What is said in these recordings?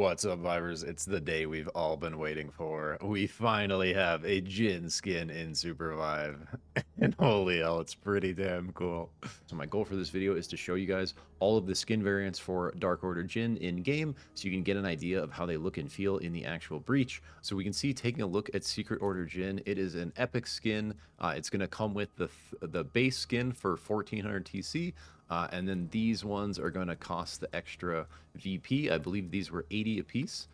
What's up, Vibers? It's the day we've all been waiting for. We finally have a Jin skin in SUPERVIVE. And holy hell, it's pretty damn cool. So my goal for this video is to show you guys all of the skin variants for Dark Order Jin in-game, so you can get an idea of how they look and feel in the actual breach. So we can see, taking a look at Secret Order Jin, it is an epic skin. It's going to come with the base skin for 1400 TC, and then these ones are going to cost the extra VP. I believe these were 80 apiece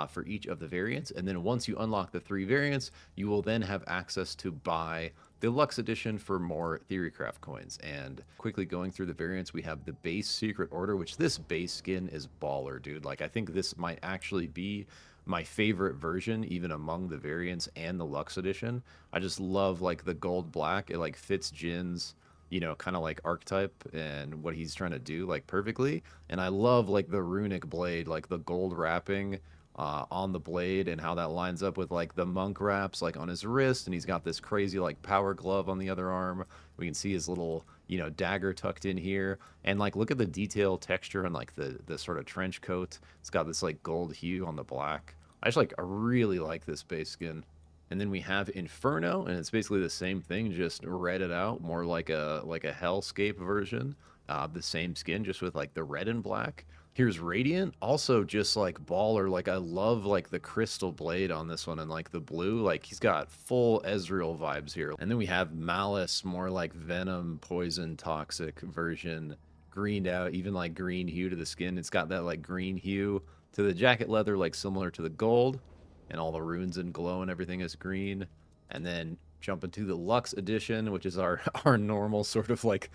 for each of the variants. And then once you unlock the 3 variants, you will then have access to buy the Luxe Edition for more Theorycraft coins. And quickly going through the variants, we have the base Secret Order, which this base skin is baller, dude. Like, I think this might actually be my favorite version, even among the variants and the Luxe Edition. I just love, like, the gold black. It, like, fits Jin's, you know, kind of like archetype and what he's trying to do, like, perfectly. And I love, like, the runic blade, like the gold wrapping on the blade, and how that lines up with, like, the monk wraps, like, on his wrist, and he's got this crazy, like, power glove on the other arm. We can see his little, you know, dagger tucked in here, and, like, look at the detail texture on, like, the sort of trench coat. It's got this, like, gold hue on the black. I really like this base skin. And then we have Inferno, and it's basically the same thing, just redded out, more like a Hellscape version. The same skin, just with, like, the red and black. Here's Radiant, also just, like, baller. Like, I love, like, the crystal blade on this one, and, like, the blue. Like, he's got full Ezreal vibes here. And then we have Malice, more like Venom, poison, toxic version, greened out, even, like, green hue to the skin. It's got that, like, green hue to the jacket leather, like, similar to the gold. And all the runes and glow and everything is green. And then jump into the Luxe Edition, which is our normal sort of, like,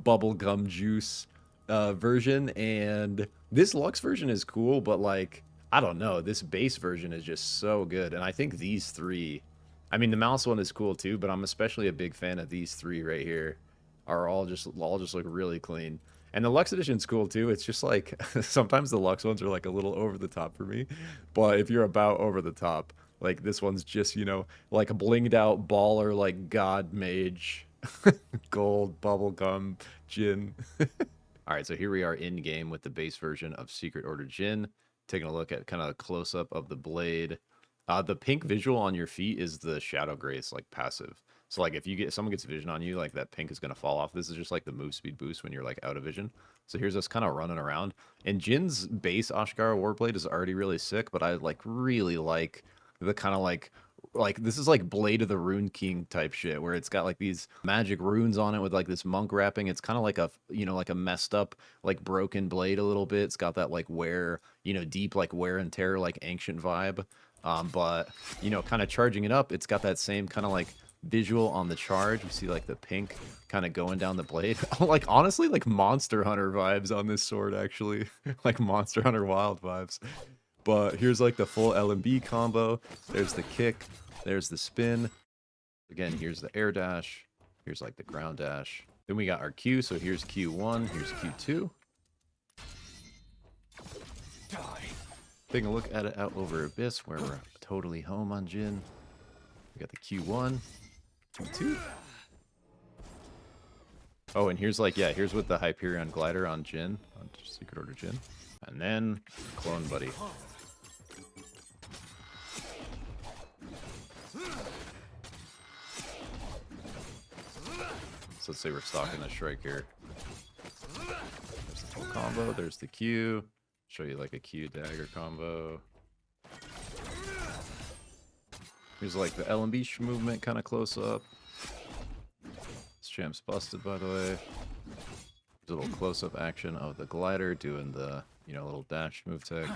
bubblegum juice version. And this Luxe version is cool, but, like, I don't know, this base version is just so good. And I think these 3, I mean, the mouse one is cool too, but I'm especially a big fan of these 3 right here. Are all just look really clean. And the Luxe Edition's cool too. It's just, like, sometimes the Luxe ones are, like, a little over the top for me. But if you're about over the top, like, this one's just, you know, like a blinged out baller, like, god mage, gold bubblegum Jin. All right, so here we are in game with the base version of Secret Order Jin. Taking a look at kind of a close up of the blade. The pink visual on your feet is the Shadow Grace, like, passive. So, like, if someone gets vision on you, like, that pink is going to fall off. This is just, like, the move speed boost when you're, like, out of vision. So here's us kind of running around. And Jin's base Ashkara Warblade is already really sick, but I, like, really like the kind of, like, this is like Blade of the Rune King type shit, where it's got, like, these magic runes on it with, like, this monk wrapping. It's kind of like a, you know, like a messed up, like, broken blade a little bit. It's got that, like, wear, you know, deep, like, wear and tear, like, ancient vibe. But, you know, kind of charging it up, it's got that same kind of, like, visual on the charge. You see, like, the pink kind of going down the blade. Like, honestly, like, Monster Hunter vibes on this sword, actually. Like, Monster Hunter Wild vibes. But here's, like, the full LMB combo. There's the kick. There's the spin. Again, here's the air dash. Here's, like, the ground dash. Then we got our Q. So here's Q1. Here's Q2. Taking a look at it out over Abyss, where we're totally home on Jin. We got the Q1, Q2. Oh, and here's, like, yeah, here's with the Hyperion glider on Jin, on Secret Order Jin. And then Clone Buddy. So let's say we're stalking the Shrike here. There's the full combo, there's the Q. Show you, like, a Q dagger combo. Here's, like, the LMB movement kind of close up. This champ's busted, by the way. There's a little close up action of the glider doing the, you know, little dash move tech.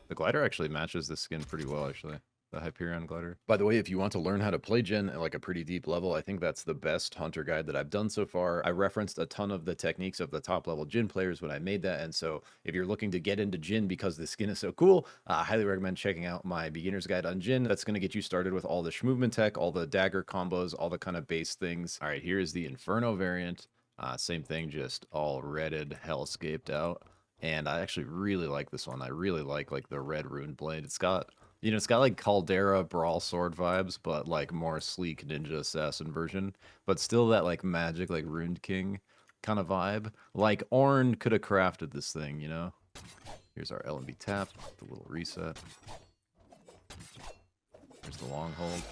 The glider actually matches the skin pretty well, actually. The Hyperion glider. By the way, if you want to learn how to play Jin at, like, a pretty deep level, I think that's the best hunter guide that I've done so far. I referenced a ton of the techniques of the top level Jin players when I made that, and so if you're looking to get into Jin because the skin is so cool, I highly recommend checking out my beginner's guide on Jin. That's going to get you started with all the movement tech, all the dagger combos, all the kind of base things. All right, here's the Inferno variant. Same thing, just all redded, hellscaped out. And I actually really like this one. I really like the red rune blade. It's got, you know, it's got, like, Caldera Brawl Sword vibes, but, like, more sleek Ninja Assassin version. But still that, like, magic, like, Rune King kind of vibe. Like, Ornn could have crafted this thing, you know? Here's our LMB tap, the little reset. Here's the long hold.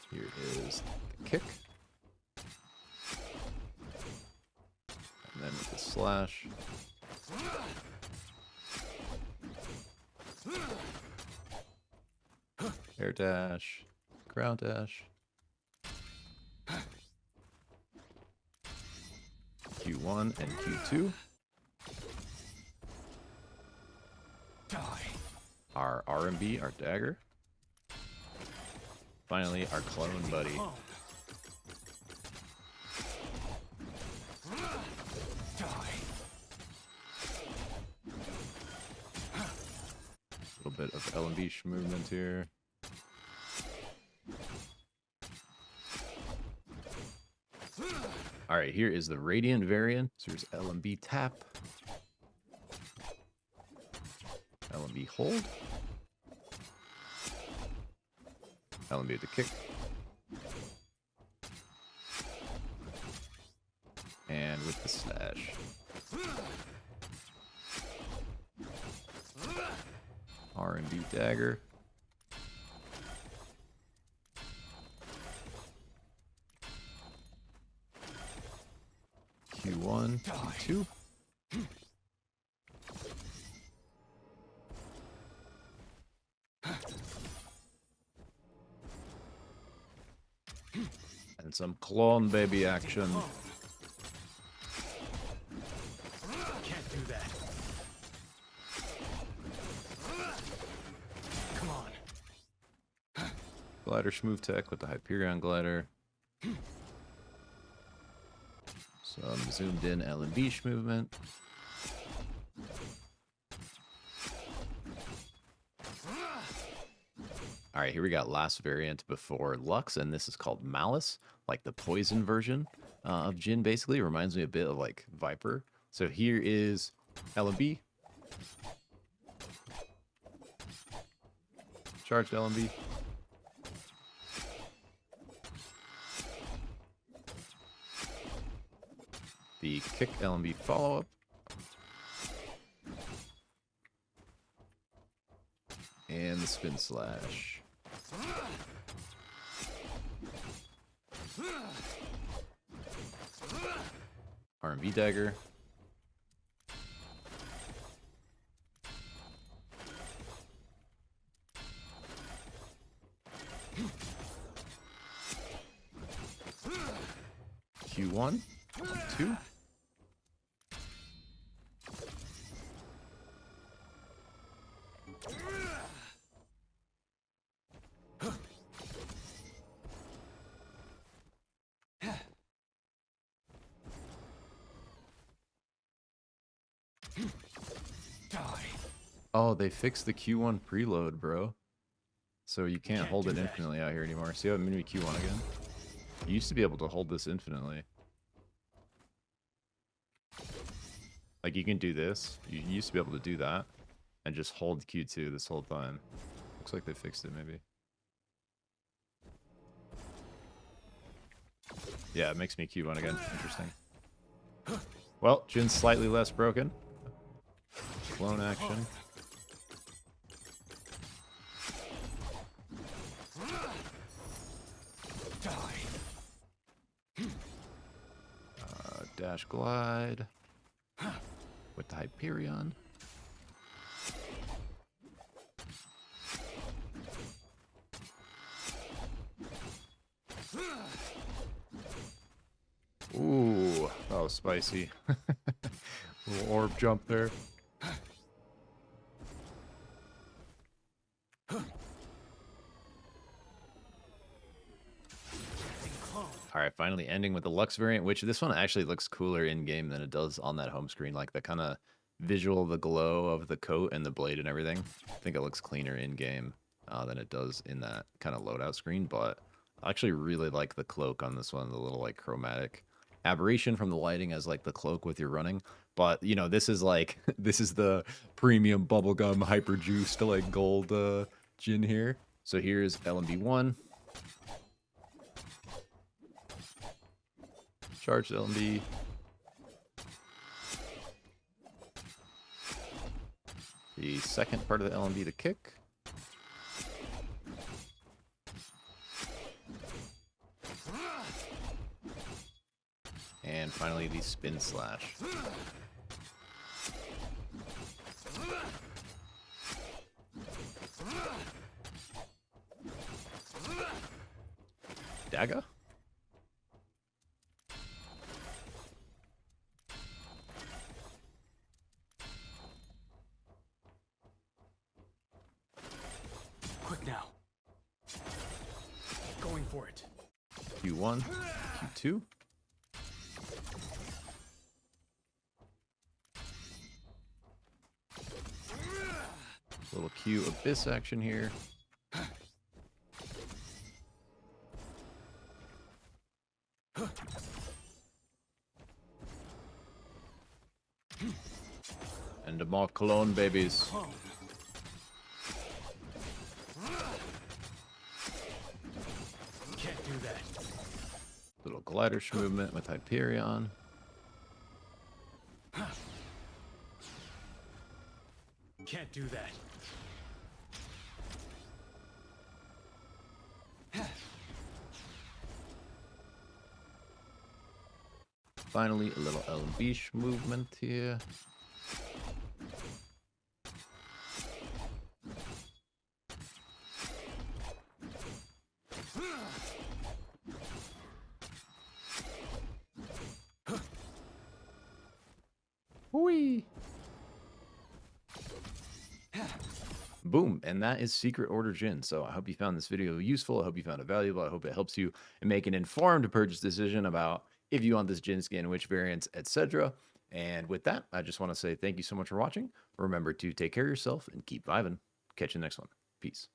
Here is the kick. And then with the slash. Air dash, ground dash. Q1 and Q2. Our RMB, our dagger. Finally, our clone buddy. A little bit of LMB movement here. Alright, here is the Radiant Variant. So here's LMB tap. LMB hold. LMB with the kick. And with the slash. R&B dagger. Q1, Q2. And some clone baby action. Can't do that. Come on. Glider Schmoove Tech with the Hyperion glider. Some zoomed in LMB movement. Alright, here we got last variant before Luxe, and this is called Malice, like the poison version of Jin, basically. It reminds me a bit of like Viper. So here is LMB. Charged LMB. The kick LMB follow-up. And the spin slash. R&B dagger. Q1, Q2. Oh, they fixed the Q1 preload, bro. So you can't hold it infinitely out here anymore. See how it made me Q1 again? You used to be able to hold this infinitely. Like, you can do this. You used to be able to do that. And just hold Q2 this whole time. Looks like they fixed it, maybe. Yeah, it makes me Q1 again. Interesting. Well, Jin's slightly less broken. Clone action. Dash glide. With the Hyperion. Ooh, that was spicy. Little orb jump there. Alright, finally ending with the Luxe variant, which this one actually looks cooler in-game than it does on that home screen. Like, the kind of visual, the glow of the coat and the blade and everything. I think it looks cleaner in-game than it does in that kind of loadout screen, but I actually really like the cloak on this one, the little, like, chromatic aberration from the lighting as, like, the cloak with your running. But, you know, this is, like, this is the premium bubblegum hyper-juiced, like, gold Jin here. So here's LMB1. Charged LMB. The second part of the LMB, the kick. And finally, the spin slash. Dagger? Quick now. Going for it. Q1, Q2. Little Q abyss action here. And more clone babies. Clone. Can't do that. Little glider movement with Hyperion. Can't do that. Finally, a little LB movement here. Whee! Boom, and that is Secret Order Jin. So I hope you found this video useful. I hope you found it valuable. I hope it helps you make an informed purchase decision about if you want this Jin skin, which variants, etc. And with that, I just want to say thank you so much for watching. Remember to take care of yourself and keep vibing. Catch you next one. Peace.